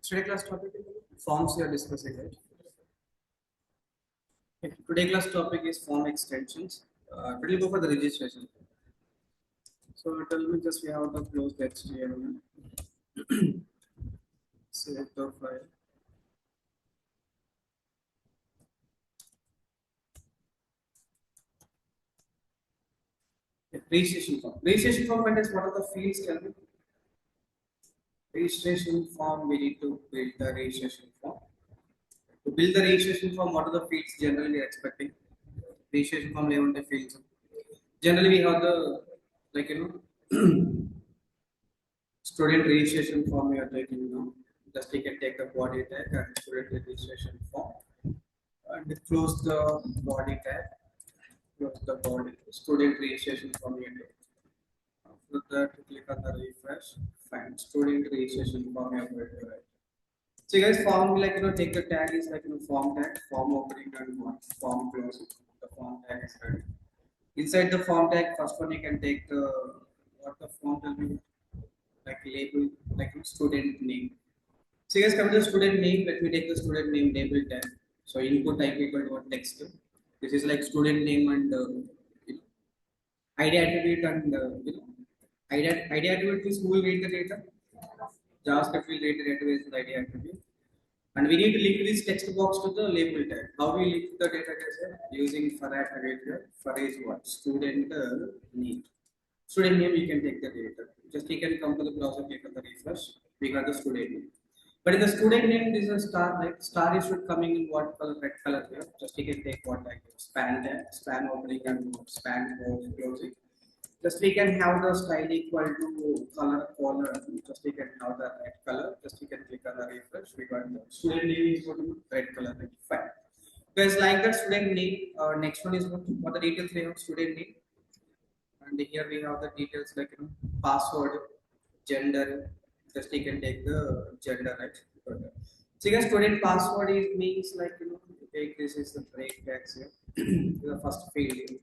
Today class topic is forms we are discussing, right? Okay. Today class topic is form extensions. We'll go for the registration. So tell me just we have to close the HTML. Save the file. Okay. Registration form. Registration form contains what are the fields? Tell me. Registration form. We need to build the registration form. To build the registration form, what are the fields generally we are expecting? Registration form level the fields. Generally, we have the like student registration form you are taking now. Just you can take the body tag and student registration form and close the body tag, close the body student registration form you take. After that, click on the refresh, find student registration form you are going to write. So guys, form like take the tag is like form tag, form opening and what form closing. The form tag is ready. Inside the form tag, first one you can take the what the form will be like label like student name. So guys, come to the student name. Let me take the student name label tag. So input type equal to text. This is like student name and you know, ID attribute and ID attribute is who will read the data. JavaScript will read the database with ID attribute. And we need to link this text box to the label tag. How we link the data here? Using for attribute here. For is what? Student name. Student name you can take the data. Just you can come to the browser, click on the refresh. We got the student name. But in the student name, this is a star, right? Star is should coming in what color? Red color here. Just you can take what like span tag, span opening and span closing. Just we can have the style equal to color. Just we can have the red color. Just you can click on the refresh. We got the student name is what red color. Right? Fine. Guys, like that student name. Next one is what the details we have student name. And here we have the details like password, gender. Just you can take the gender, right? So guys, student password is means like take this is the break tags here. The first field here.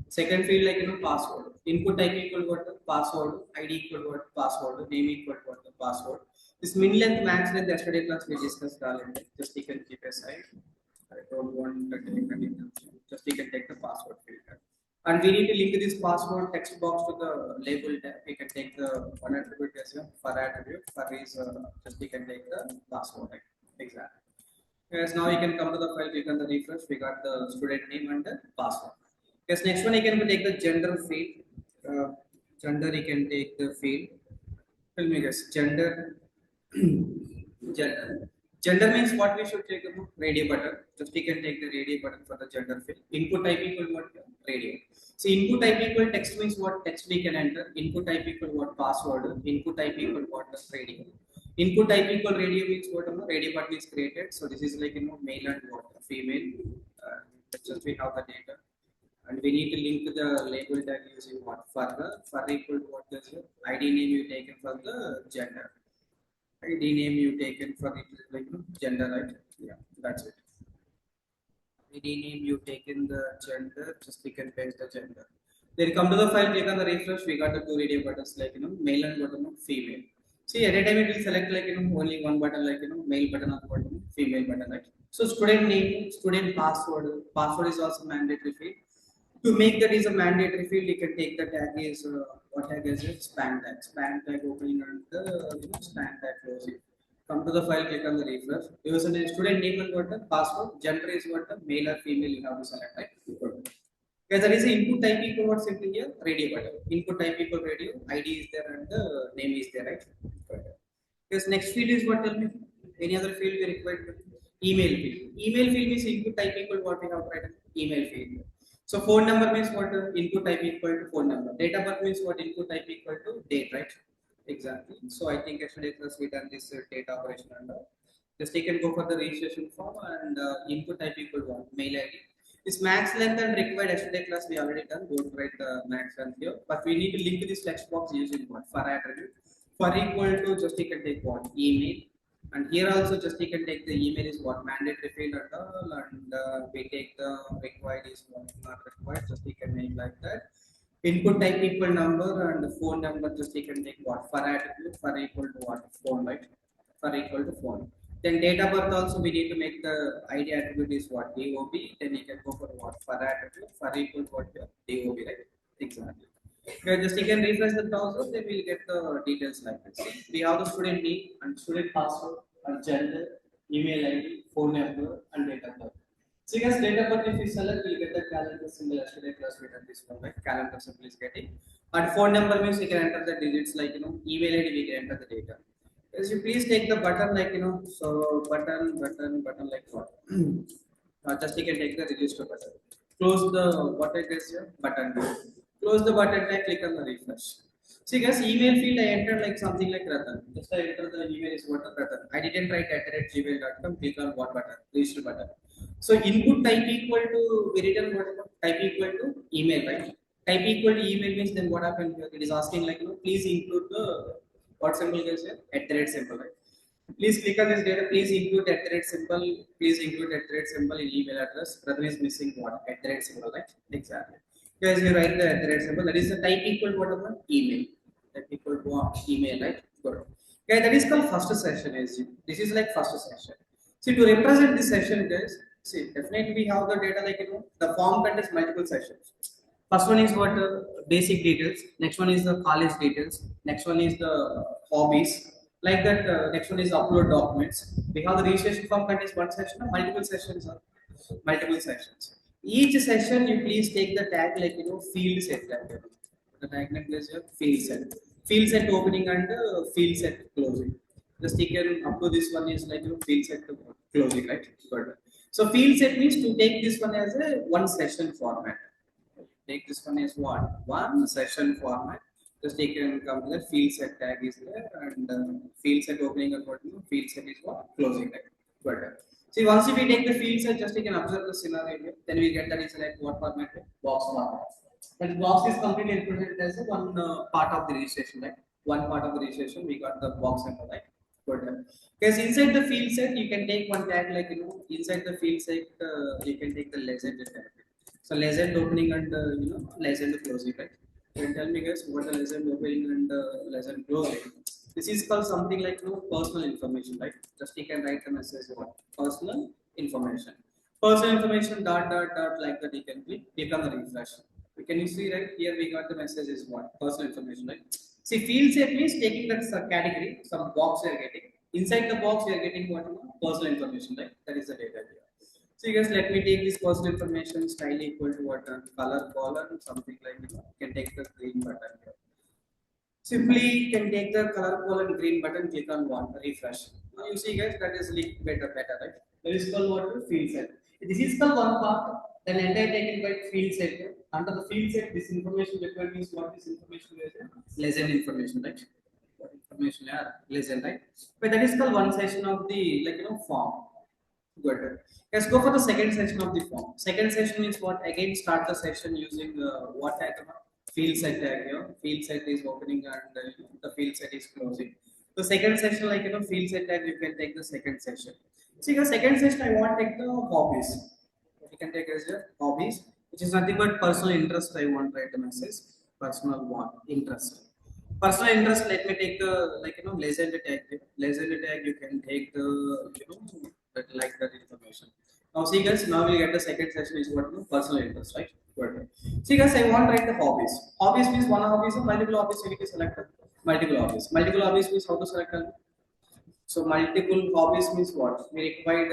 Second field like password. Input type equal what the password, ID equal what password, name equal what the password. This min length max length yesterday class we discussed already. Just you can keep aside. I don't want to take any just you can take the password field. And we need to link this password text box to the label tag. We can take the one attribute as a for attribute. For is just we can take the password tag. Exactly. Yes, now you can come to the file, click on the refresh. We got the student name and the password. Yes, next one you can take the gender field. Gender you can take the field. Tell me guys, gender. Gender. Gender means what we should take about radio button. Just we can take the radio button for the gender field. Input type equal what radio. So input type equal text means what text we can enter. Input type equal what password. Input type equal what the radio. Input type equal radio means what radio button is created. So this is like male and what female. Just we have the data. And we need to link the label tag using what for the for equal to what is the ID name you taken for the gender. ID name you taken for it is like gender, right? Yeah, that's it. ID name you taken the gender, just click and paste the gender. Then come to the file, click on the refresh. We got the two radio buttons like male and button female. See, at a time it will select like only one button like male button or button, female button, right? So student name, student password. Password is also mandatory field. To make that is a mandatory field, you can take the tag is what tag is it? Span tag. Span tag opening and the span tag closing. Come to the file, click on the refresh. Username, student name and what the password. Gender is what the male or female you have to select, right? Because there is an input type equal what simply here radio button. Input type equal radio. ID is there and the name is there, right? Because next field is what tell me. Any other field we required? Email field. Email field means input type equal what we have written. Email field. So phone number means what input type equal to phone number. Date of birth means what input type equal to date, right? Exactly. So I think yesterday class we done this data operation and just you can go for the registration form and input type equal to one mail ID. This max length and required yesterday class we already done. Don't write the max length here, but we need to link this text box using what for attribute. For equal to just you can take what email, and here also just you can take the email is what mandatory field at all, and we take the required is what not required. Just you can make like that. Input type equal number and the phone number, just you can take what for attribute for equal to what phone, right? For equal to phone. Then date of birth also we need to make the ID attribute is what DOB. Then you can go for what for attribute for equal to what DOB, right? Exactly. Just you can refresh the browser, then we'll get the details like this. We have the student name and student password and gender, email ID, phone number, and date of birth. So guys, date of birth if you select, we'll get the calendar symbol as today class we done this one, right? Calendar symbol is getting. And phone number means you can enter the digits like email ID we can enter the data. As you please take the button like so button like what? Just you can take the register button. Close the what it is here button. Close the button and click on the refresh. See guys, email field I entered like something like Ratan. Just I enter the email is what Ratan. I didn't write @gmail.com. Click on what button? Register button. So input type equal to we written what type equal to email, right? Type equal to email means then what happened here? It is asking like please include the what symbol is here? @ symbol, right? Please click on this data. Please include @ symbol. Please include @ symbol in email address. Rather is missing what @ symbol, right? Exactly. Guys, you write the @ symbol. That is the type equal to whatever email. Type equal to email, right? Good. Okay, that is called first session. Is this is like first session. See, to represent this session, guys. See, definitely we have the data like the form contains multiple sessions. First one is what basic details. Next one is the college details. Next one is the hobbies. Like that. Next one is upload documents. We have the registration form contains one session or multiple sessions. Multiple sessions. Each session you please take the tag like field set like that. The tag name is field set. Field set opening and field set closing. Just taken up to this one is like field set to closing, right? Good. So field set means to take this one as a one session format. Take this one as what? One session format. Just take and come to the field set tag is there and field set opening and what field set is what closing tag. Good. See, once if we take the field set, just you can observe the scenario here. Then we get that is like what format? Box format. That box is completely represented as a one part of the registration, right? One part of the registration, we got the box symbol, right? Good. Because inside the field set, you can take one tag like inside the field set, you can take the legend tag. So legend opening and legend closing, right? You can tell me guys what the legend opening and legend closing. This is called something like personal information, right? Just you can write the message what personal information. Personal information dot like that you can click on the refresh. Can you see right here we got the message is what personal information, right? See field set means taking that category, some box we are getting. Inside the box we are getting what personal information, right? That is the data here. So guys, let me take this personal information style equal to what color column something like can take the green button here. Simply can take the color column green button, click on one refresh. Now you see guys that is better, right? That is called what field set. This is called one part. Then entire taken by field set. Under the field set, this information required means what this information is legend information, right? What information? Yeah, legend, right? But that is called one section of the form. Good. Let's go for the second section of the form. Second section means what? Again, start the session using what tag? Field set tag here. Field set is opening and the field set is closing. The second section, like field set tag, you can take the second session. See, the second session, I want to take the hobbies. You can take as your hobbies, which is nothing but personal interest. I want to write a message. Personal one interest. Personal interest. Let me take the legend tag. Legend tag. You can take the like that information. Now see guys, now we get the second session is what personal interest, right? Good. See guys, I want to write the hobbies. Hobbies means one hobbies or multiple hobbies you need to select. Multiple hobbies. Multiple hobbies means how to select. So multiple hobbies means what? We required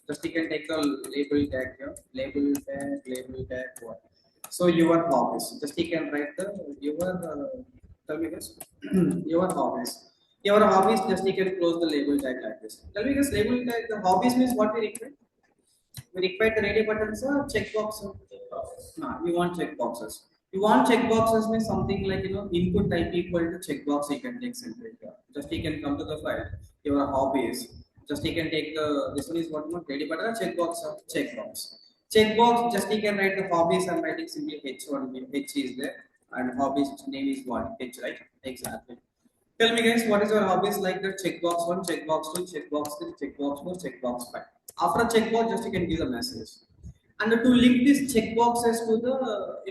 just you can take the label tag here. Label tag what? So your hobbies. Just you can write the your tell me guys your hobbies. Your hobbies, just you can close the label tag like this. Tell me guys, label tag, the hobbies means what we require? We require the radio buttons or checkbox? No, we want checkboxes. You want checkboxes means something like input type equal to checkbox you can take simply here. Just you can come to the file, your hobbies. Just you can take the this one is what one radio button or checkbox or checkbox. Checkbox, just you can write the hobbies, I'm writing simply H1, H is there, and hobbies name is what? H, right? Exactly. Tell me guys, what is your hobbies like the checkbox 1, checkbox 2, checkbox 3, checkbox 4, checkbox 5. After checkbox, just you can give a message. And to link these checkboxes to the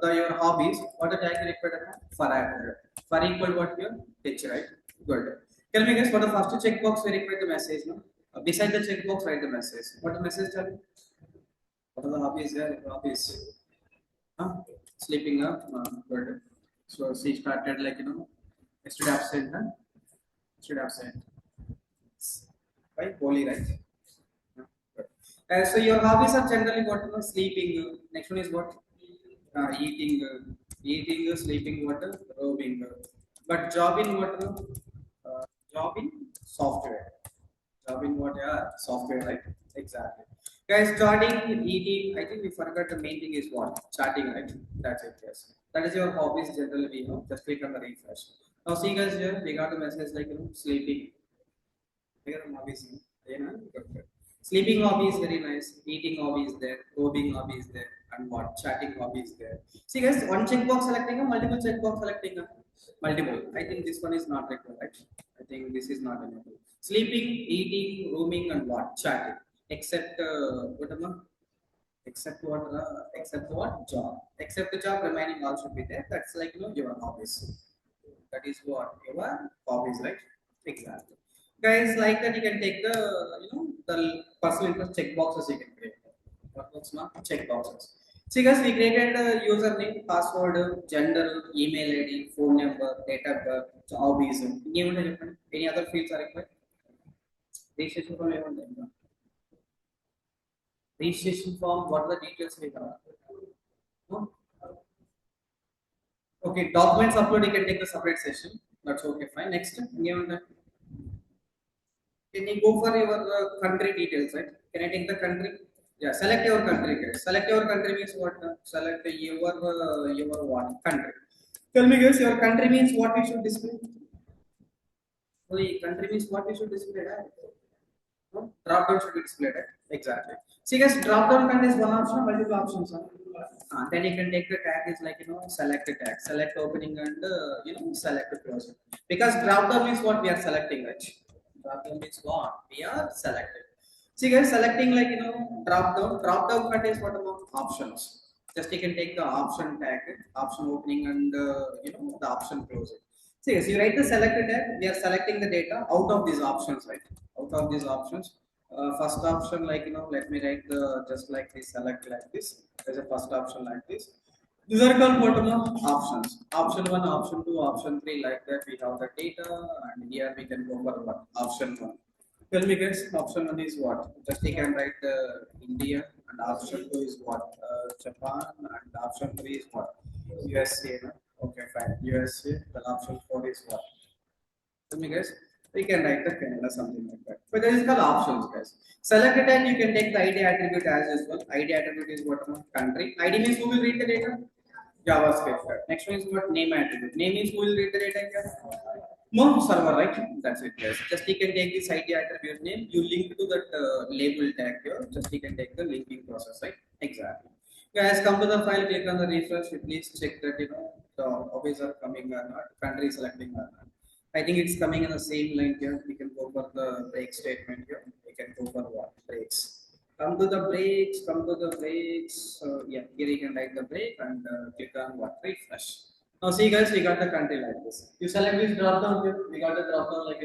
your hobbies, what the tag you required for added. For equal what your pitch, right? Good. Tell me guys, what the first checkbox we require the message, no? Beside the checkbox, write the message. What the message tell me? What are the hobbies there? Hobbies. Huh? Sleeping up. Good. So she started like stood absent, huh? Stood absent. Right? Holy, right? Yeah, good. So your hobbies are generally what? Sleeping. Next one is what? Eating. Eating, sleeping, what? Roaming. But job in what? Job in software. Job in what? Yeah, software, right? Exactly. Guys, starting eating. I think we forgot the main thing is what? Chatting, right? That's it. Yes. That is your hobbies generally. Just click on the refresh. Now see guys here. We got a message like sleeping. Here hobbies. Good, good. Sleeping hobby is very nice. Eating hobby is there. Coding hobby is there. And what? Chatting hobby is there. See guys, one checkbox selecting a multiple checkbox selecting a multiple. I think this one is not required, right? I think this is not enabled. Sleeping, eating, roaming, and what? Chatting. Except what am I? Except what? Job. Except the job remaining all should be there. That's like your hobbies. That is what your hobbies, right? Exactly. Guys, like that you can take the the personal interest check boxes you can create. What was not check boxes. See guys, we created a username, password, gender, email ID, phone number, date of birth, hobbies. Any other fields are required? Registration form registration form, what are the details we have? No? Okay, documents upload you can take a separate session. That's okay, fine. Next, given that. Can you go for your country details, right? Can I take the country? Yeah, select your country, guys. Select your country means what? Select your what country. Tell me, guys, your country means what we should display. Only country means what we should display. Right? No? Drop down should be displayed. Right? Exactly. See, guys, drop down contains one option, multiple options. Huh? Then you can take the tag is like select the tag, select opening and select the closing. Because drop down means what we are selecting, right? Drop down means what we are selecting. See guys, selecting like drop down. Drop down contains what amount options. Just you can take the option tag, option opening and the option closing. See guys, you write the selected tag. We are selecting the data out of these options, right? Out of these options. First option like let me write the just like this select like this. There's a first option like this. These are called bottom of options. Option one, option two, option three, like that. We have the data, and here we can go for what? Option one. Tell me, guys, option one is what? Just you can write India, and option two is what? Japan, and option three is what? USA. No? Okay, fine. USA. The option four is what? Tell me, guys. We can write the Canada, something like that. But there is called options, guys. Select it and you can take the ID attribute as well. ID attribute is what? Country. ID means who will read the data? JavaScript. Right? Next one is what? Name attribute. Name means who will read the data here? No server, right? That's it, guys. Just you can take this ID attribute name. You link to that label tag here. Just you can take the linking process, right? Exactly. Guys, come to the file. Click on the refresh. Please check that the hobbies are coming or not. Country selecting or not. I think it's coming in the same line here. We can go for the break statement here. We can go for what? Breaks. Come to the breaks, come to the breaks. Yeah, here you can write the break and click on what? Refresh. Now see guys, we got the country like this. You select this drop down here. We got the drop down like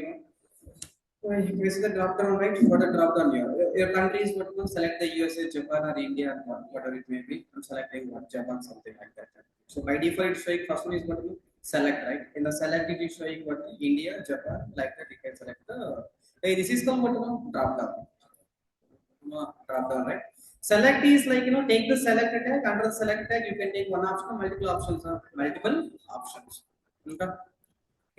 this is the drop down, right? What a drop down here. Your country is what to select the USA, Japan, or India, or whatever it may be. I'm selecting what Japan, something like that. So by default, it's showing first one is what to select, right? In the select, it is showing what India, Japan, like that. You can select the. Hey, this is called what drop down. Drop down, right? Select is like take the select tag. Under the select tag, you can take one option or multiple options. Multiple options. Okay.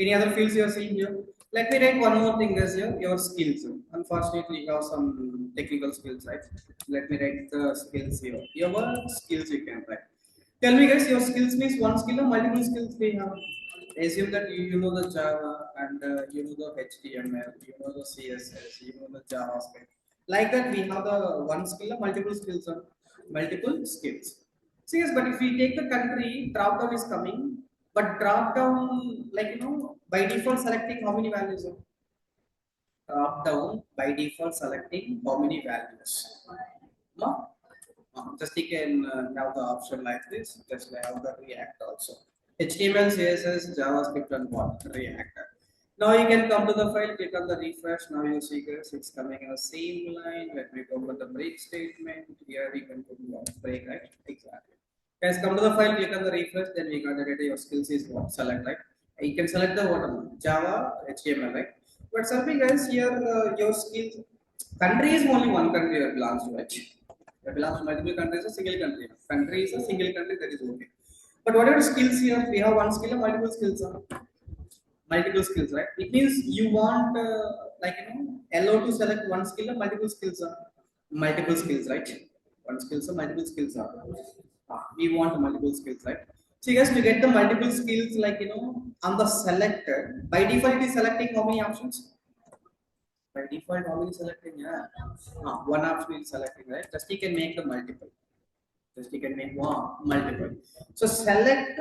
Any other fields you are seeing here? Let me write one more thing as here, your skills. Unfortunately, you have some technical skills, right? Let me write the skills here. Your skills you can write. Tell me guys, your skills means one skill or multiple skills we have? Assume that you know the Java and you know the HTML, you know the CSS, you know the JavaScript. Like that, we have the one skill or multiple skills or multiple skills. See, yes, but if we take the country, drop down is coming, but drop down like by default selecting how many values? Drop down by default selecting how many values? No? Just you can have the option like this. Just have the React also. HTML, CSS, JavaScript, and what React. Now you can come to the file, click on the refresh. Now you see guys, it's coming in the same line. Let me go with the break statement. Here we can put one break, right? Exactly. Guys, come to the file, click on the refresh. Then we got the data. Your skills is what? Select, right? You can select the what? Java, HTML, right? But something guys here, your skills country is only one country that belongs to it. That belongs to multiple countries, a single country. Country is a single country, that is okay. But whatever skills here, we have one skill and multiple skills. Multiple skills, right? It means you want allow to select one skill or multiple skills. Multiple skills, right? One skills or multiple skills are. We want multiple skills, right? So you guys to get the multiple skills, on the selected, by default it is selecting how many options? By default, how many selecting? Yeah. One option is selecting, right? Just you can make the multiple. Just you can make one multiple. So select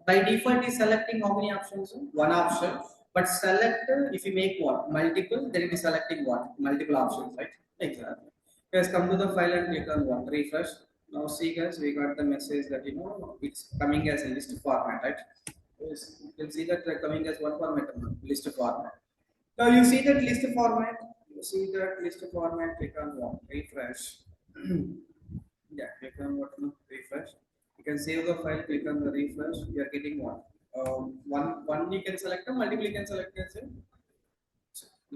by default is selecting how many options? One option. But select if you make what? Multiple, then it is selecting what? Multiple options, right? Exactly. Guys, come to the file and click on what? Refresh. Now see guys, we got the message that it's coming as a list format, right? Yes, you can see that coming as one format, list format. Now you see that list format. You see that list format. Click on one. Refresh. Yeah, click on what? Refresh. You can save the file. Click on the refresh. You are getting one. One you can select. Multiple you can select.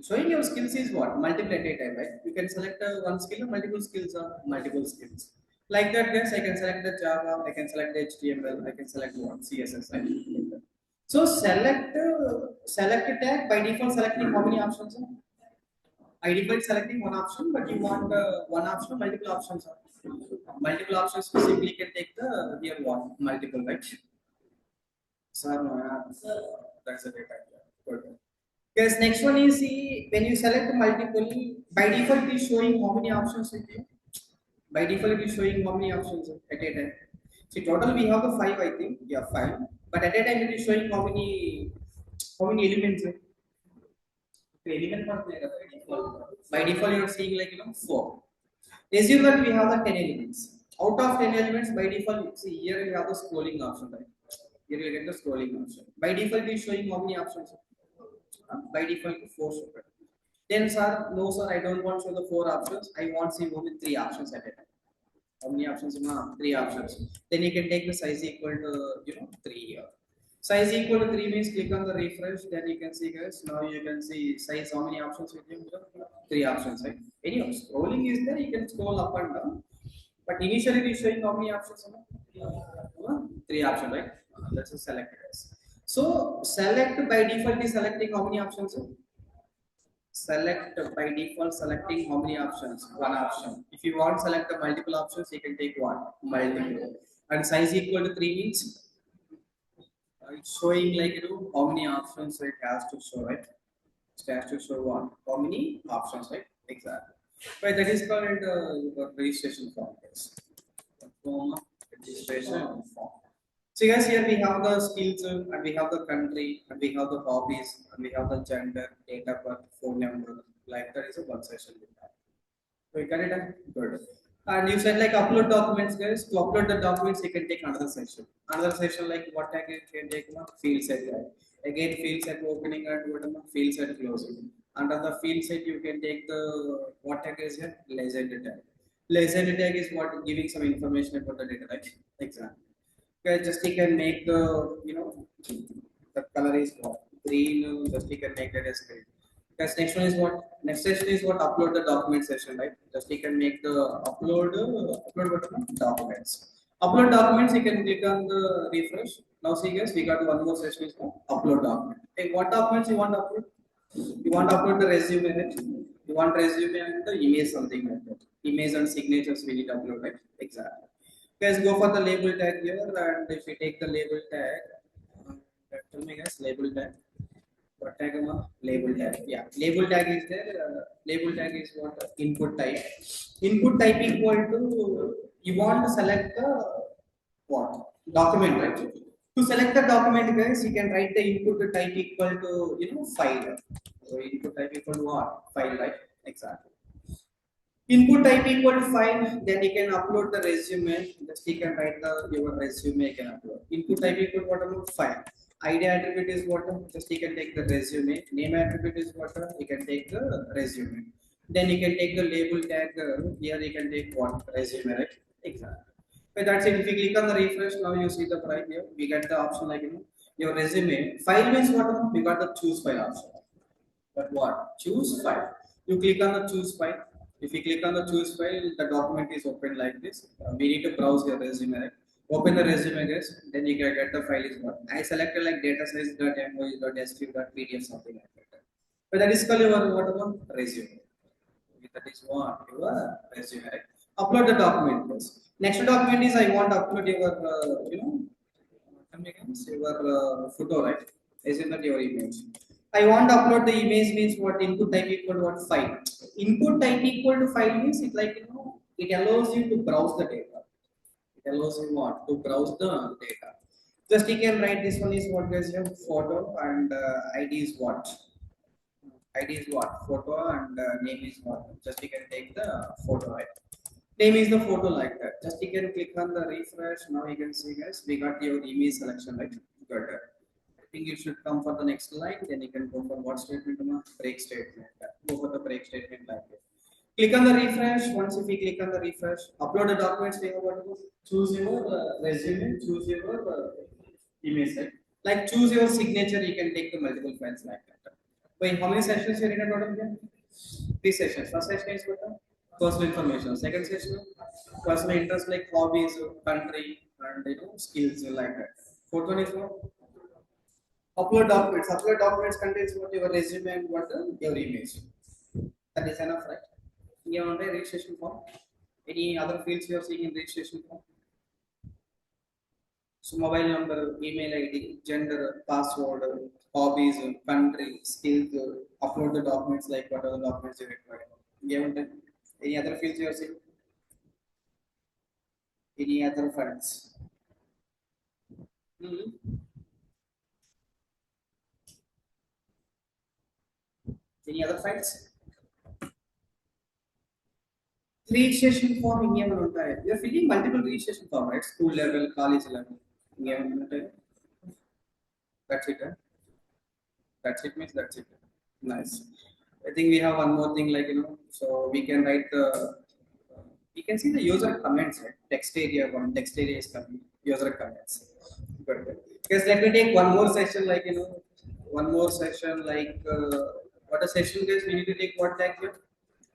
Showing your skills is what? Multiple at a time, right? You can select one skill or multiple skills or multiple skills. Like that, guys, I can select the Java, I can select the HTML, I can select one CSS. Right? So select a tag by default selecting how many options? I default selecting one option, but you want one option, multiple options. Multiple options, you simply can take the here one multiple, right? Sir, no, that's a data. Good. Yes, next one is when you select multiple, by default it is showing how many options with you. By default it is showing how many options at a time. See, total we have the five, I think. Yeah, five. But at a time it is showing how many elements. Element by default you are seeing four. Assume that we have the 10 elements. Out of 10 elements, by default, see here you have the scrolling option, right? Here you get the scrolling option. By default, it is showing how many options? By default, four. Then, sir, no, sir, I don't want to show the four options. I want to see only three options at a time. How many options? Three options. Then you can take the size equal to three here. Size equal to 3 means click on the refresh. Then you can see, guys. Now you can see size. How many options with you? Three options, right? Anyway, scrolling is there. You can scroll up and down. But initially it is showing how many options? Three options, right? Let's just select it. So select by default is selecting how many options? Select by default selecting how many options? One option. If you want select the multiple options, you can take one multiple. And size equal to 3 means it's showing how many options it has to show, right? It has to show one. How many options, right? Exactly. Right, that is called registration form. Yes. Form registration form. So guys, here we have the skills and we have the country and we have the hobbies and we have the gender, date of birth, phone number. Like that is a one session with that. So you got it? Good. And you said upload documents, guys. To upload the documents, you can take another session. Another session like what tag you can take field set. Right? Again, field set opening and whatever field set closing. Under the field set, you can take the what tag is here? Legend tag. Legend tag is what giving some information about the data, right? Exactly. Okay, just you can make the color is what green. Just you can make it as green. Because next one is what? Next session is what? Upload the document session, right? Just you can make the upload what? Documents. Upload documents. You can click on the refresh. Now see guys, we got one more session is called upload document. Hey, what documents you want to upload? You want to upload the resume, right? You want resume and the image, something like that. Image and signatures we need to upload, right? Exactly. Guys, go for the label tag here, and if you take the label tag, tell me guys, label tag. What tag? Label tag. Yeah, label tag is there. Label tag is what? Input type. Input type equal to you want to select the what? Document, right? To select the document, guys, you can write the input type equal to file. So input type equal to what? File, right? Exactly. Input type equal to file, then you can upload the resume. Just you can write your resume, you can upload. Input type equal what about file? ID attribute is what? Just you can take the resume. Name attribute is what? You can take the resume. Then you can take the label tag. Here you can take what? Resume, right? Exactly. But that's it. If you click on the refresh, now you see the right here. We get the option like your resume. File means what? We got the choose file option. But what? Choose file. You click on the choose file. If you click on the choose file, the document is open like this. We need to browse your resume. Right? Open the resume, guys. Then you can get the file is what. I selected like data size.moj.sq.pdf something like that. But that is called your what about resume. That is what your resume. Right? Upload the document first. Next document is I want to upload your your photo, right? Isn't that your image? I want to upload the image means what input type equal to what file. Input type equal to file means it like it allows you to browse the data. It allows you what to browse the data. Just you can write this one is what is your photo and ID is what. ID is what photo and name is what. Just you can take the photo right. Name is the photo like that. Just you can click on the refresh. Now you can see guys, we got your image selection right. Good. I think you should come for the next line. Then you can go for what statement? Break statement. Go for the break statement like this. Click on the refresh. Once if you click on the refresh, upload the documents. We have what to do. Choose your resume. Choose your image. Right? Like choose your signature. You can take the multiple files like that. Wait, how many sessions you are in a total here? Three sessions. First session is what? Personal information. Second session, personal interest like hobbies, country, and skills like that. Fourth one is what? Upload documents. Upload documents contains what your resume and what your image. That is enough, right? You want a registration form. Any other fields you are seeing in registration form? So mobile number, email ID, gender, password, hobbies, country, skills. Upload the documents like what are the documents you require. You want any other fields you are seeing? Any other files? Hmm. Any other files? Registration form ఇంకేమైనా ఉంటాయా? You're filling multiple registration form, right? School level, college level. ఇంకేమైనా ఉంటాయా? That's it. Huh? That's it means that's it. Nice. I think we have one more thing like so we can write the we can see the user comments, right? Text area one, text area is coming, user comments. Good. Good. Because let me take one more session like one more session like what a session is we need to take what tag here?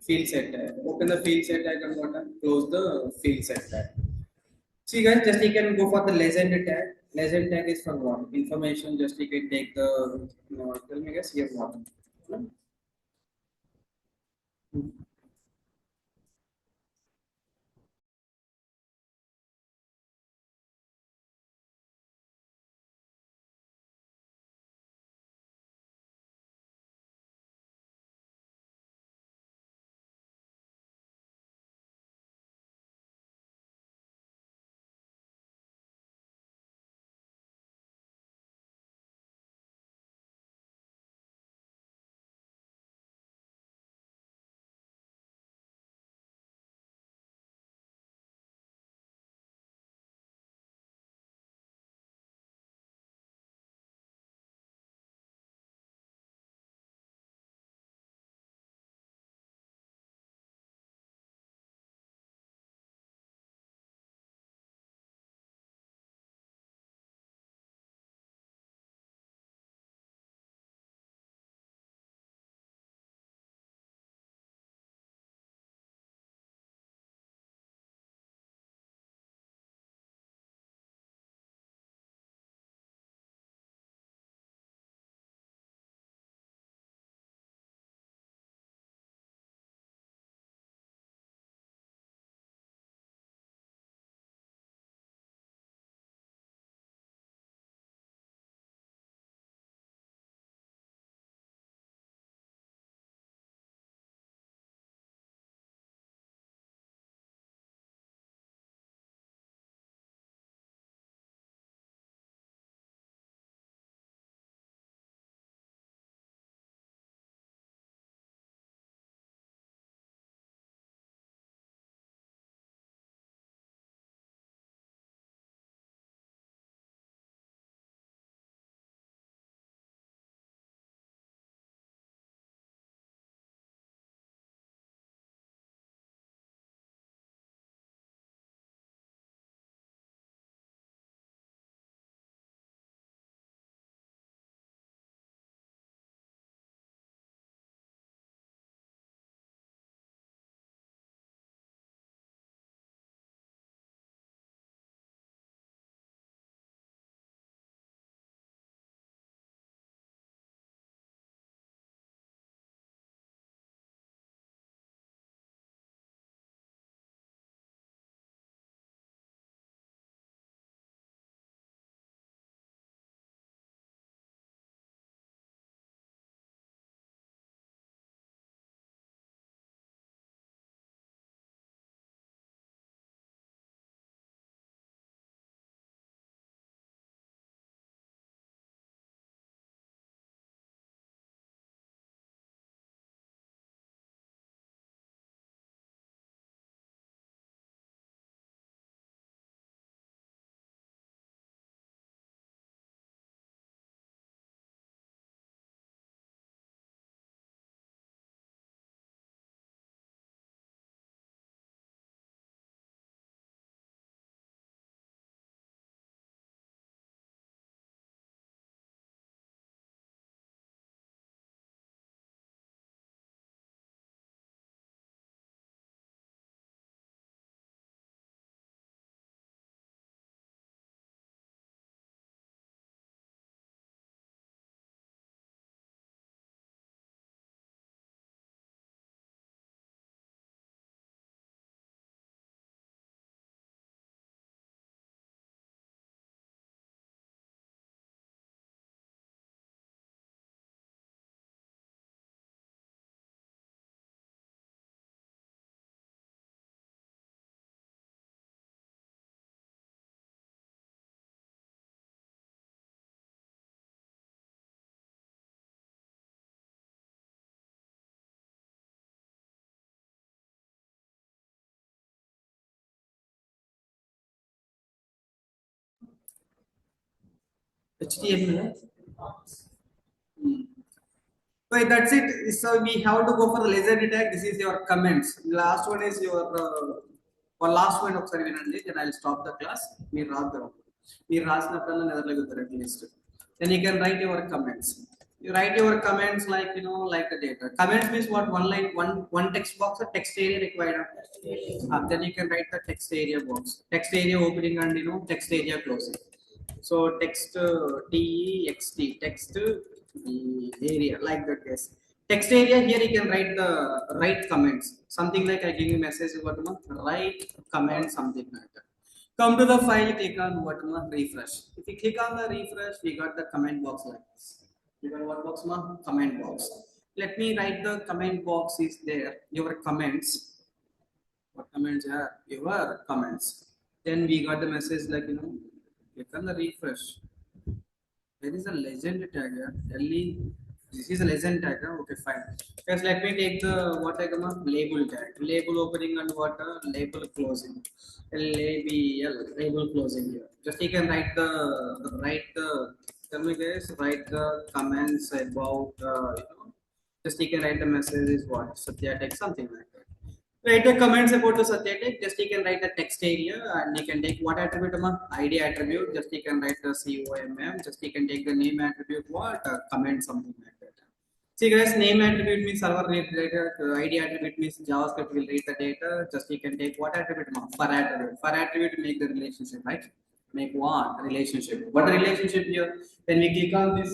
Field set tag. Open the field set tag and what close the field set tag. See guys, just you can go for the legend tag. Legend tag is for what? Information. Just you can take the. Tell me guys here what. HTML. Hmm. So that's it. So we have to go for the laser tag. This is your comments. The last one is your last one of వినండి. Then I'll stop the class. మీరు రాద్దాం. మీరు రాసినప్పుడల్లా నిద్రలేగుతారు at least. Then you can write your comments. You write your comments like like the data. Comments means what? One line, one text box or text area required. Then you can write the text area box. Text area opening and text area closing. So text text text area like that case. Text area here you can write comments. Something like I give you message what write comment something like that. Come to the file, click on what refresh. If you click on the refresh, we got the comment box like this. You got what box comment box. Let me write the comment box is there. Your comments. What comments are your comments? Then we got the message like click on the refresh. There is a legend tag here. This is a legend tag. Okay, fine. First, let me take the what I come label tag. Label opening and what label closing. Label closing here. Just you can write the tell me guys write the comments about just you can write the message is what Satya text something like that. Write the comments about the Satyatek. Just you can write the text area and you can take what attribute ID attribute. Just you can write the COMM. Just you can take the name attribute what comment something like that. See guys, name attribute means server read data. ID attribute means JavaScript will read the data. Just you can take what attribute for attribute. For attribute make the relationship right. Make what relationship? What a relationship here? When we click on this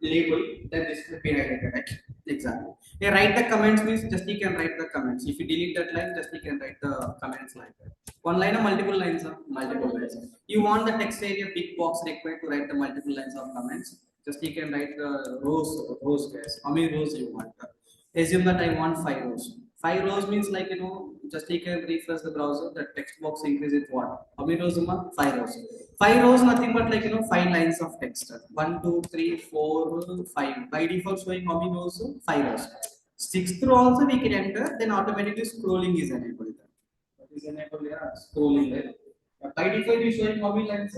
label, then this will be highlighted right. Exactly. Yeah, write the comments means just you can write the comments. If you delete that line, just you can write the comments like that. One line or multiple lines of multiple lines. You want the text area big box required to write the multiple lines of comments. Just you can write the rows guys. How many rows you want? Assume that I want 5 rows. 5 rows means like just you can refresh the browser. The text box increases what? How many rows? 5 rows. 5 rows nothing but like 5 lines of text. 1, 2, 3, 4, 5. By default showing how many rows? 5 rows. Sixth row also we can enter. Then automatically scrolling is enabled. What is enabled? Yeah, scrolling there. By default you showing how many lines?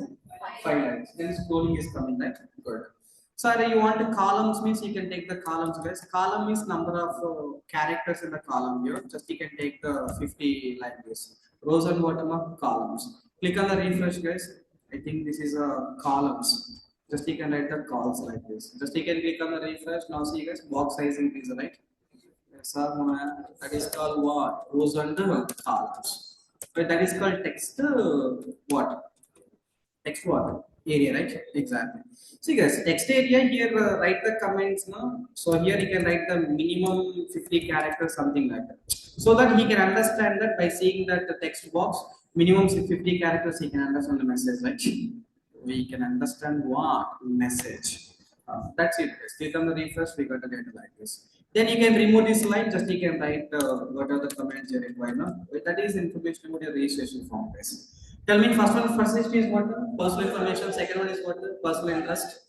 5 lines. Then scrolling is coming right. Good. So you want the columns means you can take the columns guys. Column means number of characters in the column here. Just you can take the 50 like this. Rows and bottom of columns. Click on the refresh guys. I think this is columns. Just you can write the calls like this. Just you can click on the refresh. Now see guys box size increase right. Yes, sir, that is called what? Rows and columns. But that is called text what? Text what? Area, right? Exactly. See guys, text area here, write the comments, no? So here you can write the minimum 50 characters, something like that. So that he can understand that by seeing that the text box, minimum 50 characters, he can understand the message, right? We can understand what message. That's it. Guys. Click on the refresh, we got the data like this. Then you can remove this line, just you can write what are the comments you require. No? That is information about your registration form. Guys. Tell me first is what personal information, second one is what personal interest,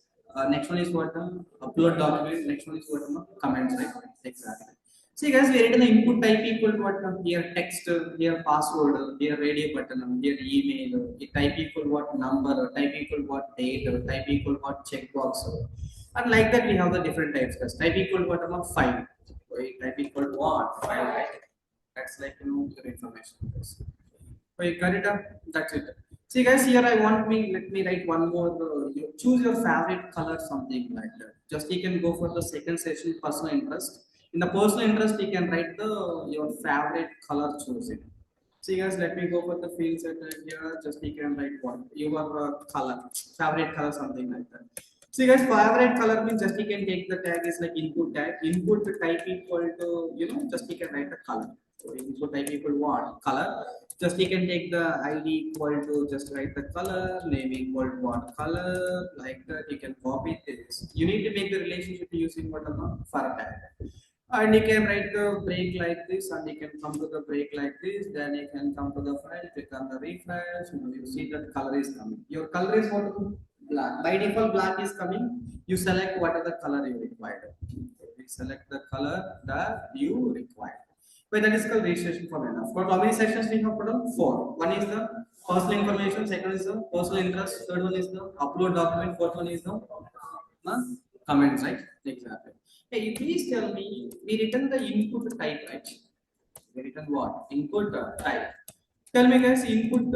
next one is what upload document, next one is what comments, right? Exactly. See guys, we written the input type equal to what here text, here password, here radio button, here email, here type equal what number, type equal what date, type equal what checkbox. And like that we have the different types guys. Type equal what file. Type equal what file, right? That's like your information. Guys. Oh, you got it up? That's it. See guys, here I want let me write one more. You choose your favorite color, something like that. Just you can go for the second session, personal interest. In the personal interest, you can write your favorite color choosing. See guys, let me go for the field set here. Just you can write what your color, favorite color, something like that. See guys, favorite color means just you can take the tag is like input tag. Input type equal to just you can write the color. So input type equal what color. Just you can take the ID equal to just write the color, name equal to what color, like that. You can copy this. You need to make the relationship using what for tag. And you can write the break like this, and you can come to the break like this. Then you can come to the file, click on the refresh. Now you see that color is coming. Your color is what black. By default, black is coming. You select whatever color you require. We select the color that you require. Wait, that is called registration form enough. For how many sections we have put on? Four. One is the personal information, second is the personal interest, third one is the upload document, fourth one is the uh, comments, right? Exactly. Hey, you please tell me, we written the input type, right? We written what? Input type. Tell me guys, input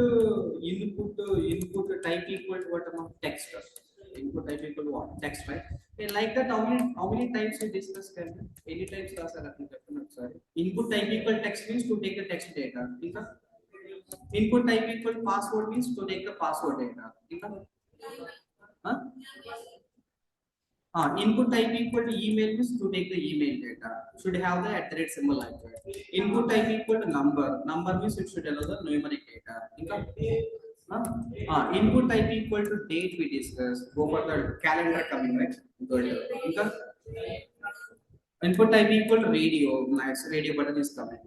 type equal to what amount? Text. Input type equal to what? Text, right? And like that, how many times we discussed? Any types class are nothing. Sorry. Input type equal text means to take the text data. Input type equal password means to take the password data. Huh? Input type equal to email means to take the email data. Should have the @ symbol like that. Input type equal to number. Number means it should allow the numeric data. Input type equal to date we discussed. Go for the calendar coming, right? Good. Input type equal to radio. Nice. Radio button is coming.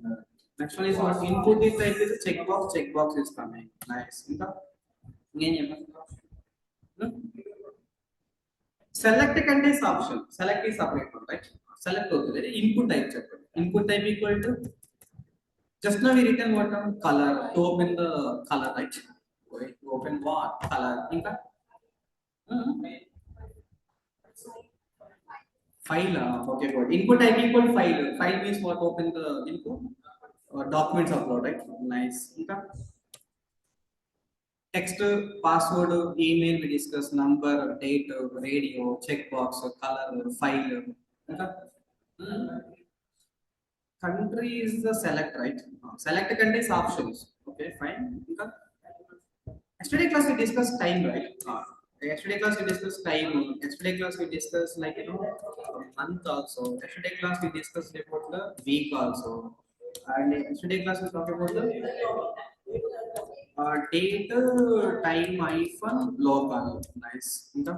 Next one is what? Input is type is a checkbox. Checkbox is coming. Nice. Select contains option. Select is separate one, right? Select input type check. Input type equal to just now we written what on color to open the color, right? Wait, to open what color? File. Okay, good. Input type equal file. File means what? Open the input documents upload, right? Nice. Text, password, email we discuss, number, date, radio, checkbox, color, file. Okay? Country is the select, right? Select contains options. Okay, fine. Okay. Yesterday class we discussed time, right? Yesterday class we discussed time. Yesterday class we discussed like month also. Yesterday class we discussed about the week also. And yesterday class we talked about the date, time, hyphen, local. Nice. Okay.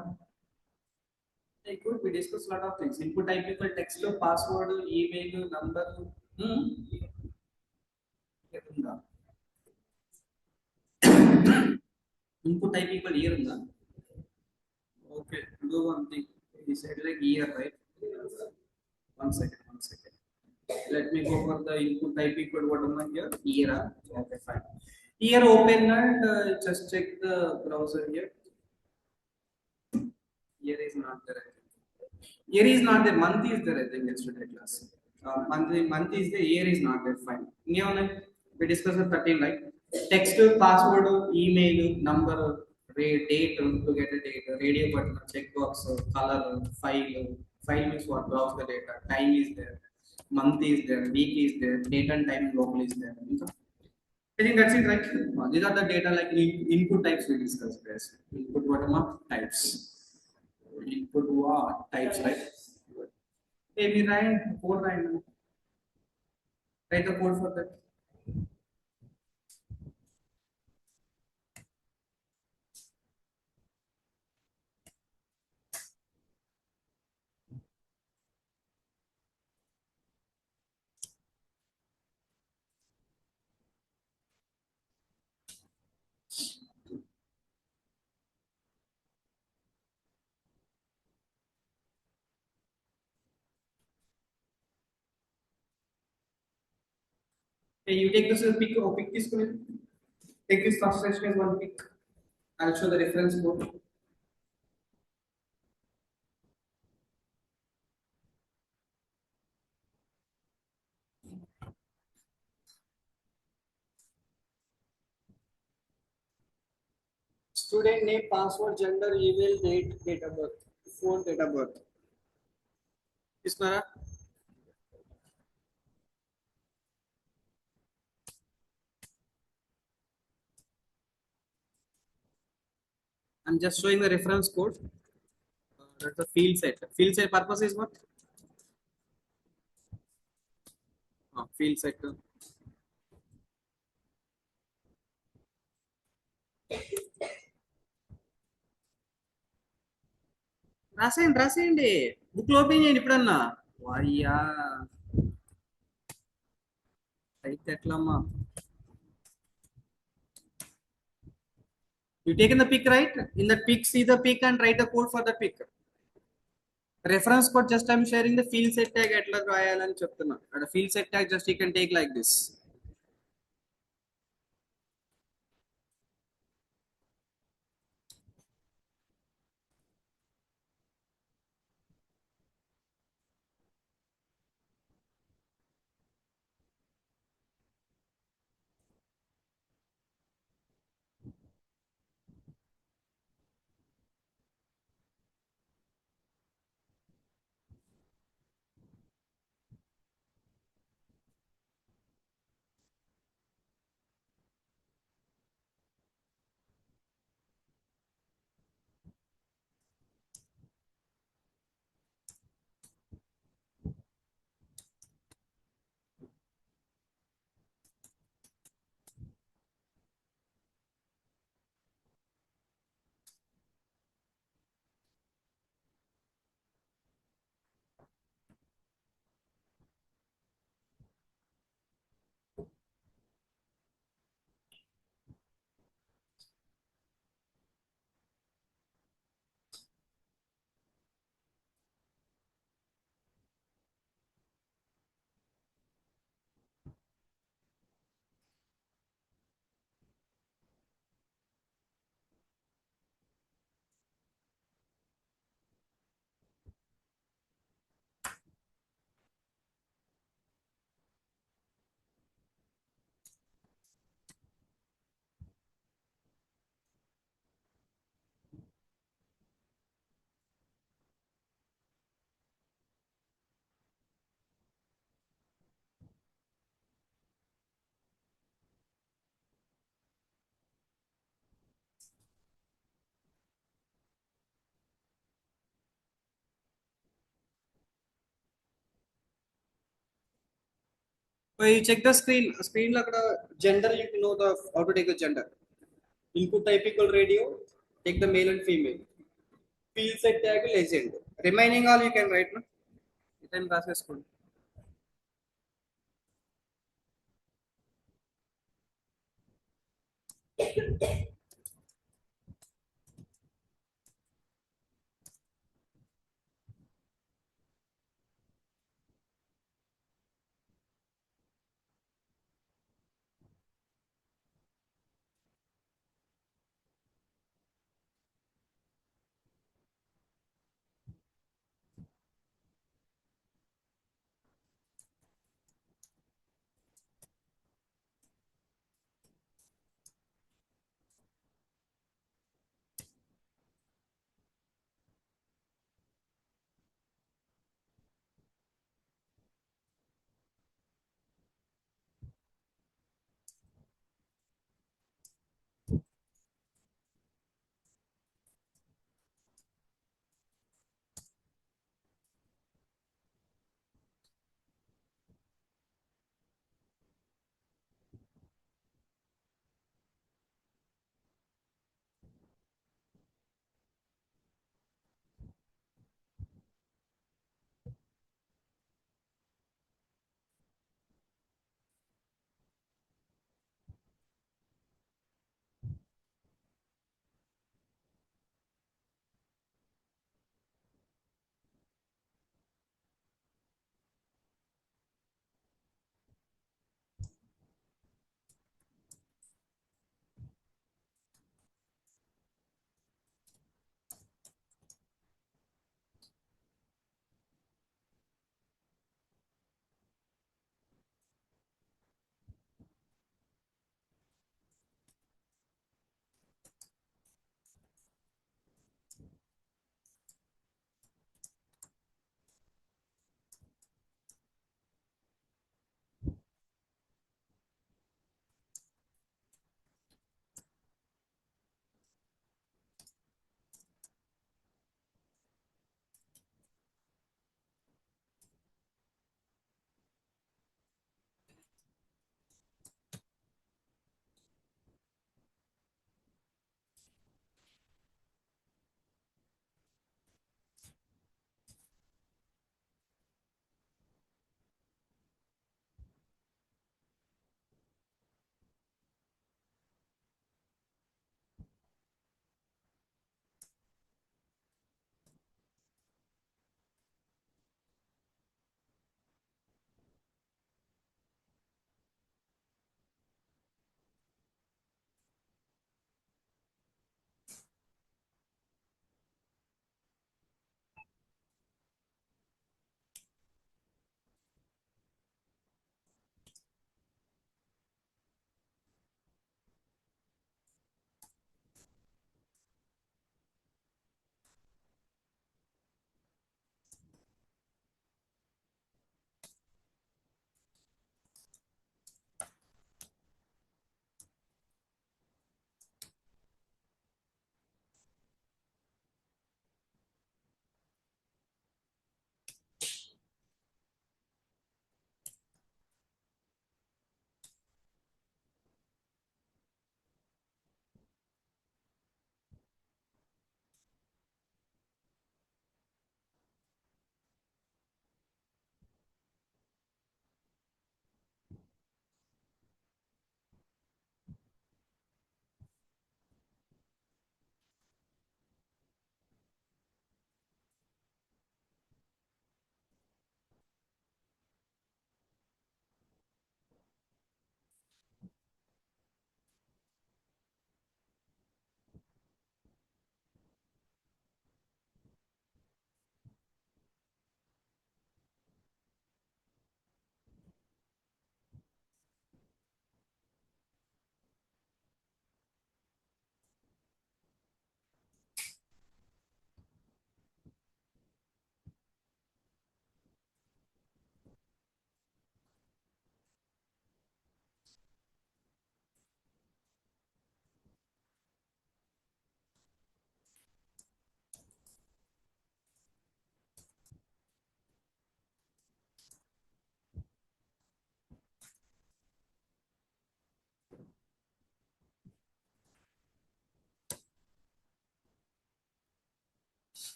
Hey, good. We discussed a lot of things. Input type equal text, password, email, number. Hmm. Input type equal year. Okay, do one thing. He said like year, right? One second, one second. Let me go for the input type equal what am I here? Year. Okay, fine. Year open and just check the browser here. Year is not there. I think. Year is not there. Month is there. I think yesterday class. Month is the year is not there. Fine. We discussed the 13, right? Text, password, email, number, date to get a date, radio button, checkbox, color, file. File means what? Browse the data. Time is there. Month is there. Week is there. Date and time local is there. I think that's it, right? These are the data like input types we discussed, guys. Input what are types? Input what types, right? Hey, we write code right now. Write the code for that. Hey, you take this pick or pick this one. Take this first section as one pick. I'll show the reference code. Student name, password, gender, email, date of birth, phone, date of birth. Ismara? I'm just showing the reference code. That's the field set. Field set purpose is what? Field set. రాసేయండి book open చేయండి ఇప్పుడన్నా వాయ్యా అయితే ఎట్లమ్మా you taken the pick, right? In the pick, see the pick and write the code for the pick. Reference code just I'm sharing the field set tag ఎట్లా రాయాలని చెప్తున్నా. And the field set tag just you can take like this. When you check the screen like the gender, you can know the how to take the gender. Input type equal radio, take the male and female. Field set tag legend. Remaining all you can write, no? You can process code.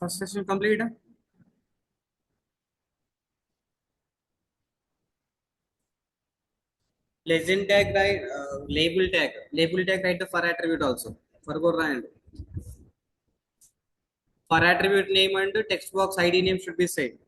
First session complete. Legend tag right, label tag write the for attribute also. For go and for attribute name and text box ID name should be same.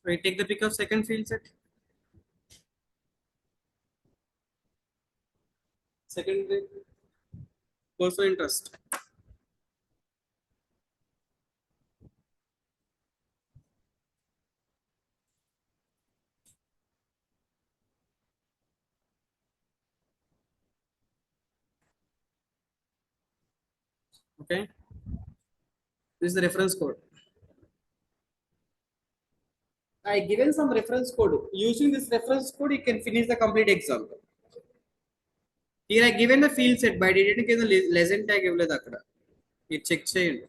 So we take the pick of second field set. Second personal interest. Okay. This is the reference code. I given some reference code. Using this reference code, you can finish the complete exam. Here I given the field set, but I didn't give the lesson tag ఇవ్వలేదు అక్కడ. మీరు check చేయండి.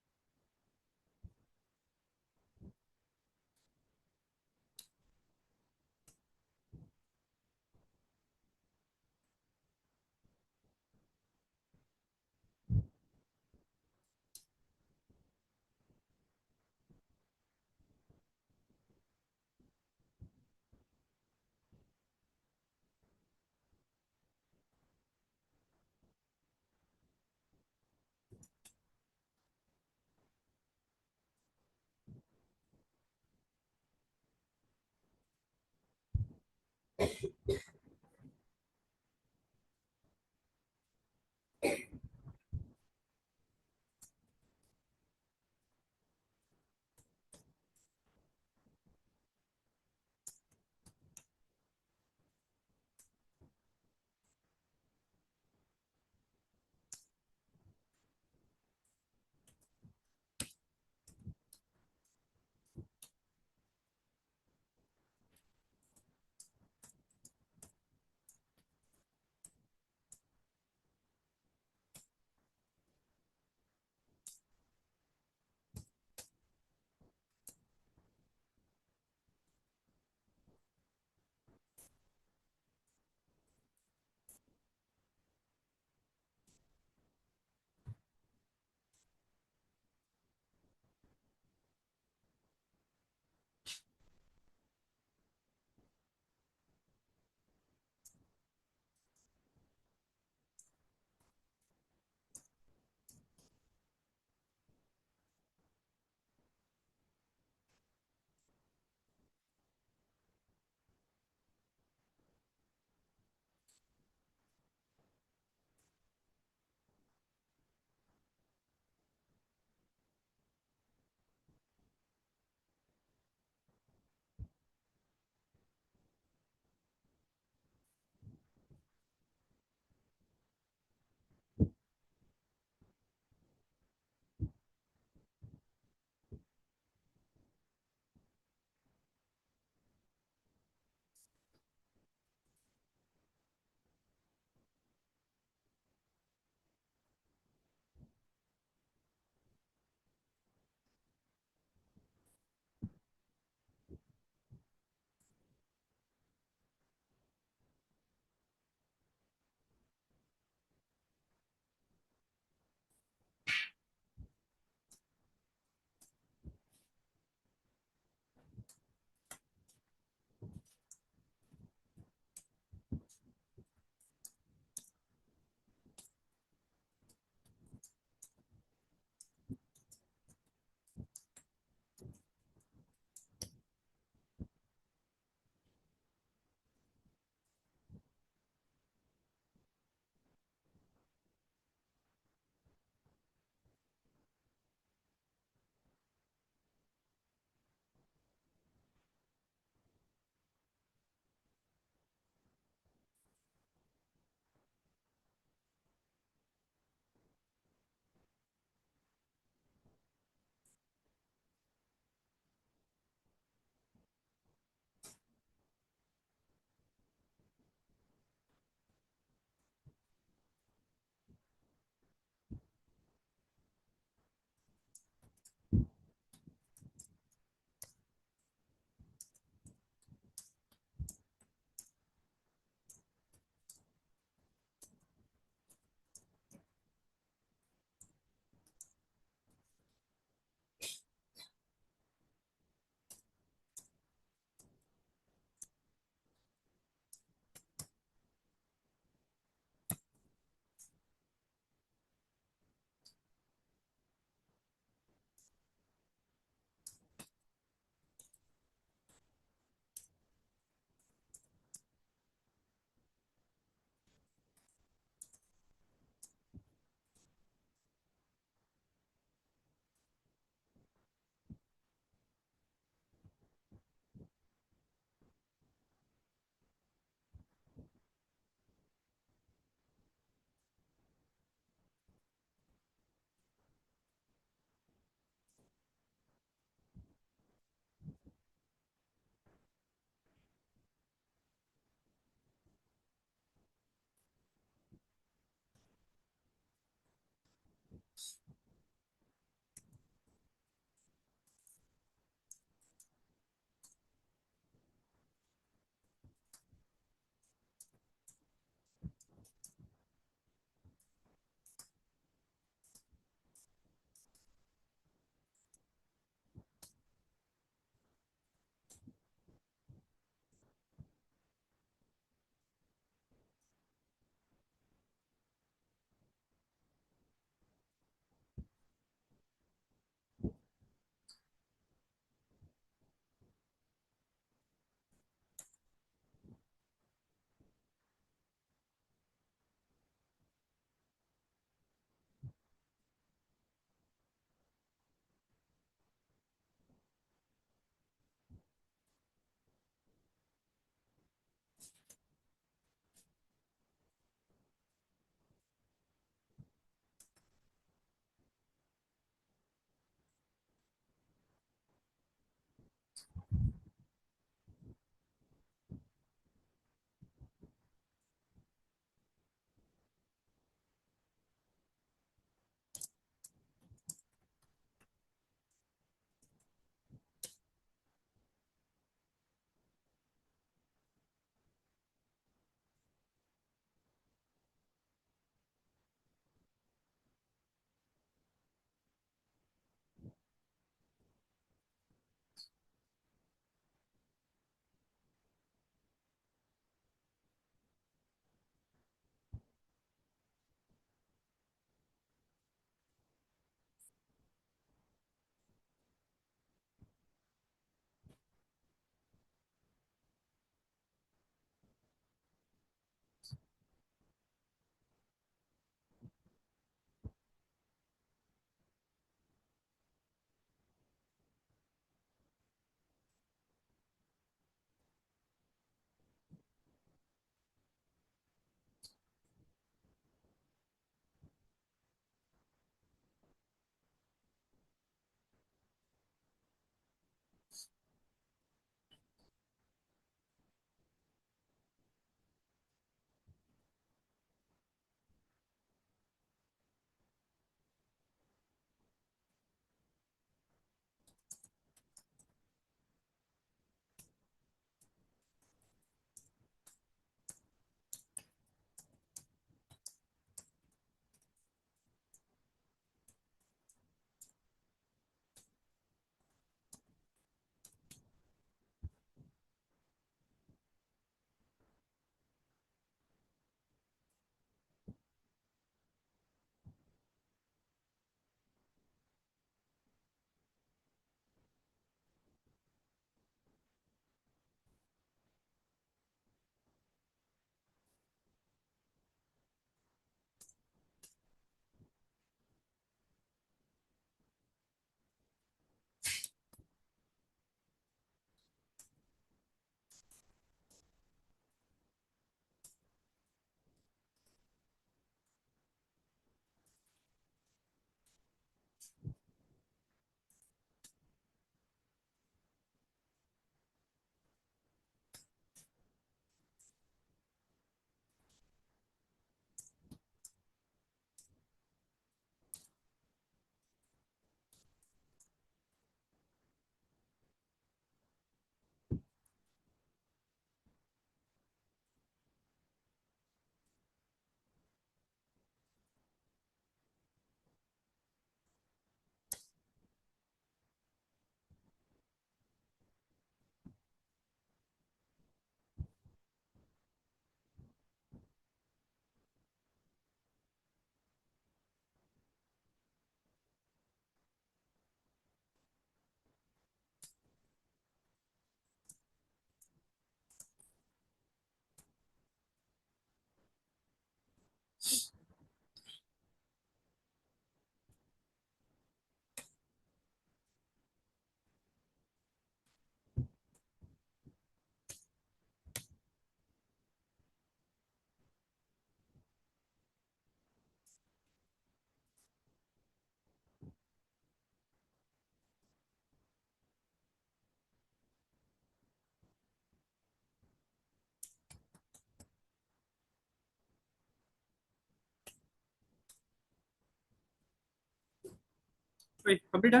కంప్లీటా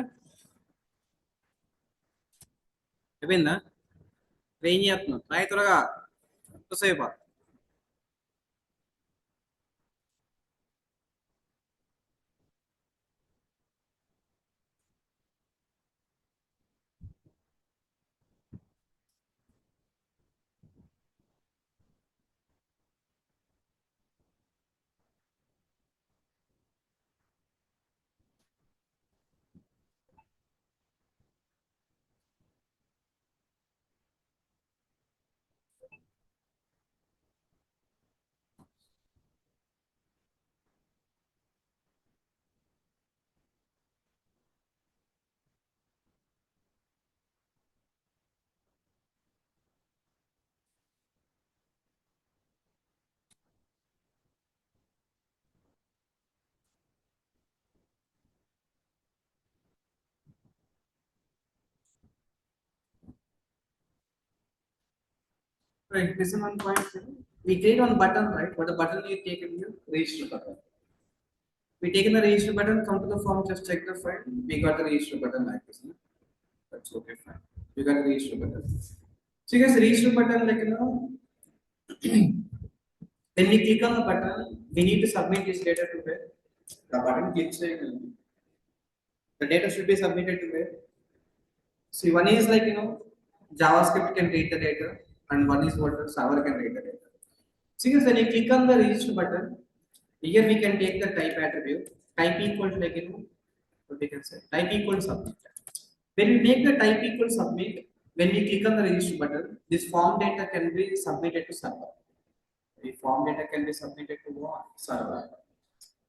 అయిపోయిందా ఏం చేస్తున్నావు రాయి త్వరగా ఎంతసేపు right listen one point we take one button right what the button you take in here register button we take in the register button come to the form just check the file we got the register button like this no? That's okay fine we got the register button so you guys register button like when we click on the button we need to submit this data to where the button clicks the data should be submitted to where see one is like JavaScript can read the data and one is what the server can read the data. See guys, when you click on the register button, here we can take the type attribute, type equal to like what we can say, type equal to submit. When we make the type equal submit, when we click on the register button, this form data can be submitted to server. The form data can be submitted to what? Server.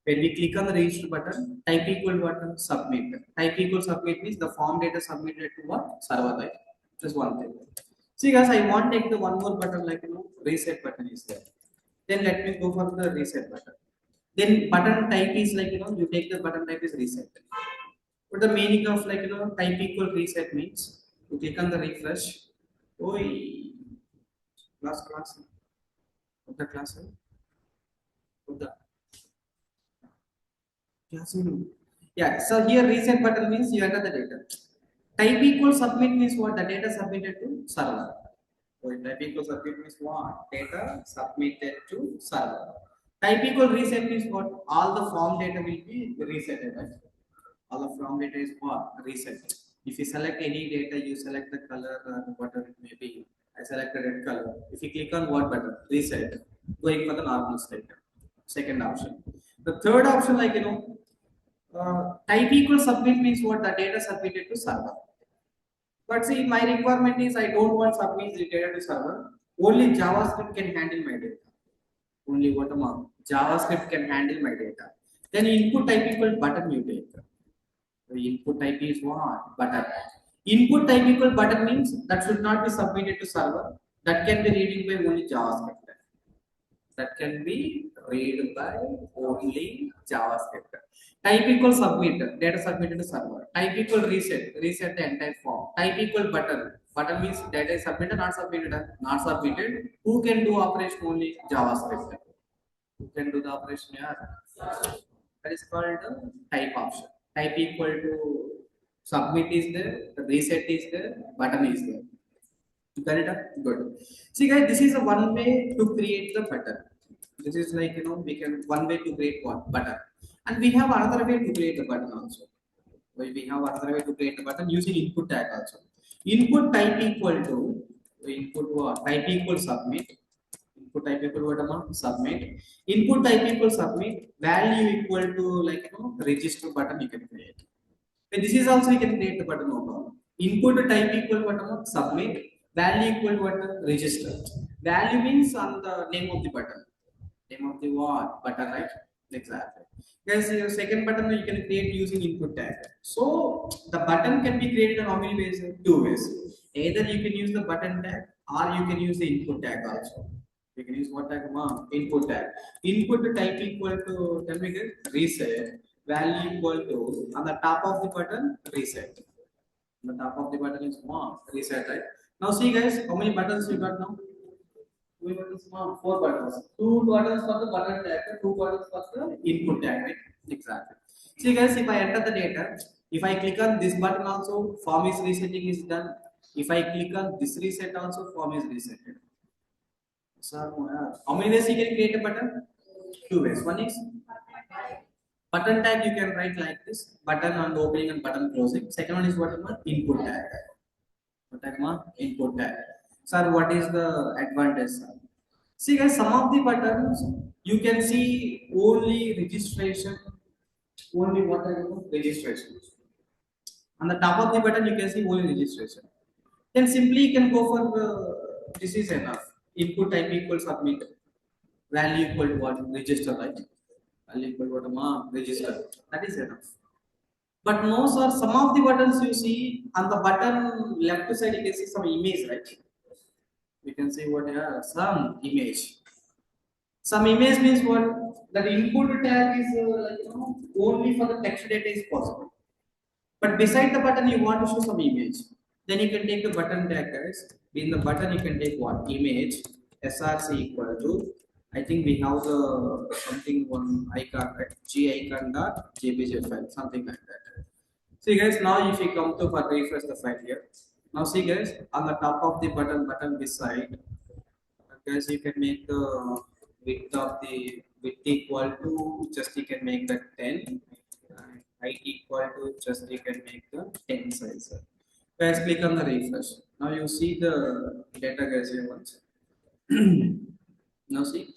When we click on the register button, type equal button submit. Type equal submit means the form data submitted to what? Server, right? Just one thing. See guys, I want to take the one more button like reset button is there. Then let me go for the reset button. Then button type is like you take the button type is reset. What the meaning of like type equal reset means? You click on the refresh. Oi, class. What the class? What the class? Yeah. So here reset button means you enter the data. Type equal submit means what? The data submitted to server. So type equal submit means what? Data submitted to server. Type equal reset means what? All the form data will be resetted, right? All the form data is what? Reset. If you select any data, you select the color or whatever it may be. I select the red color. If you click on what button? Reset. Going for the normal state. Second option. The third option, like type equal submit means what? The data submitted to server. But see, my requirement is I don't want submit the data to server. Only JavaScript can handle my data. Only what amount? JavaScript can handle my data. Then input type equal button you take. The input type is what? Button. Input type equal button means that should not be submitted to server. That can be reading by only JavaScript. That can be read by only JavaScript. Type equal submit, data submitted to server. Type equal reset, reset the entire form. Type equal button, button means data is submitted, not submitted, not submitted. Who can do operation only? JavaScript. Who can do the operation here? That is called type option. Type equal to submit is there, reset is there, button is there. You got it up? Good. See guys, this is a one way to create the button. This is like we can one way to create what button, and we have another way to create the button also. We have another way to create the button using input tag also. Input type equal to input what type equal submit. Input type equal what amount submit. Input type equal submit value equal to like register button you can create. And this is also you can create the button no problem. Input type equal what amount submit value equal to what register. Value means on the name of the button. Name of the what button, right? Exactly. Guys, your second button you can create using input tag. So the button can be created in how many ways? Two ways. Either you can use the button tag or you can use the input tag also. You can use what tag? Input tag. Input type equal to tell me again reset. Value equal to on the top of the button reset. On the top of the button is reset, right? Now see guys, how many buttons you got now? We got four buttons. Two buttons for the button tag, two buttons for the input tag, right? Exactly. See guys, if I enter the data, If I click on this button also, form is resetting is done. If I click on this reset also, form is resetted. So, how many ways you can create a button? Two ways. One is button tag you can write like this, button on opening and button closing. Second one is what is input tag. What tag input tag. Sir, what is the advantage, sir? See guys, some of the buttons you can see only registration, only what I know, registration. On the top of the button you can see only registration. Then simply you can go for this is enough. Input type equal submit, value equal to what? Register, right? Value equal to what? Register. That is enough. But no, sir, some of the buttons you see on the button left side you can see some image, right? You can see what some image. Some image means what? That input tag is only for the text data is possible. But beside the button, you want to show some image. Then you can take the button tag, guys. In the button, you can take what? Image. SRC equal to. I think we have the something one icon, right? G icon dot JPG file, something like that. See, guys. Now if you come to refresh the file here. Now see, guys, on the top of the button beside, guys, you can make the width of the width equal to just you can make that 10 and height equal to just you can make the 10 size. Guys, click on the refresh. Now you see the data, guys, here once. Now see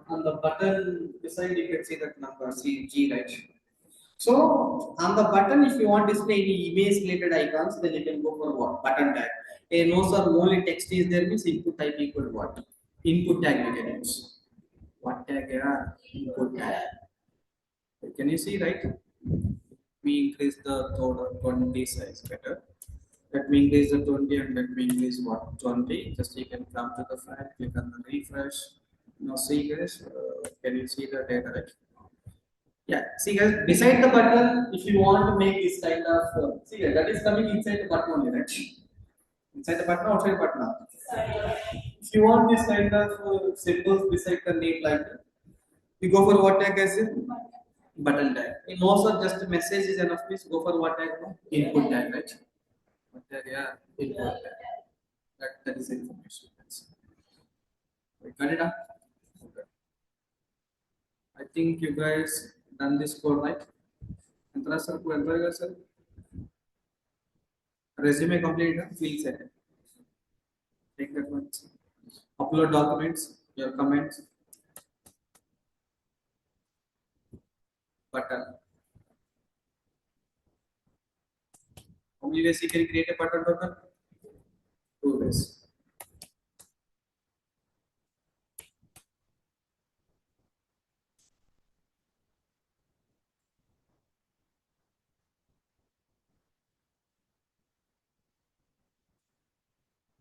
on the button beside you can see that number C G, right? So on the button, if you want to display any image related icons, then you can go for what? Button tag. A no sir, only text is there means input type equal to what? Input tag you can use. What tag? Yeah, input tag. Can you see, right? We increase the total 20 size better. Let me increase the 20 and let me increase what? 20. Just you can come to the file, click on the refresh. Now see guys, can you see the data, right? Yeah, see guys, beside the button, if you want to make this kind of, see guys, that is coming inside the button only, right? Inside the button, outside the button. If you want this kind of symbols beside the name like that, you go for what tag guys? Button tag. In also just the message is enough, please go for what tag? Input tag, right? What tag, yeah, input tag. That is information. Got it? Okay. I think you guys done this code right. Entra sir, को entra sir. Resume complete, field set. Take that one. Upload documents, your comments. Button. How many ways you can create a button token? Two ways.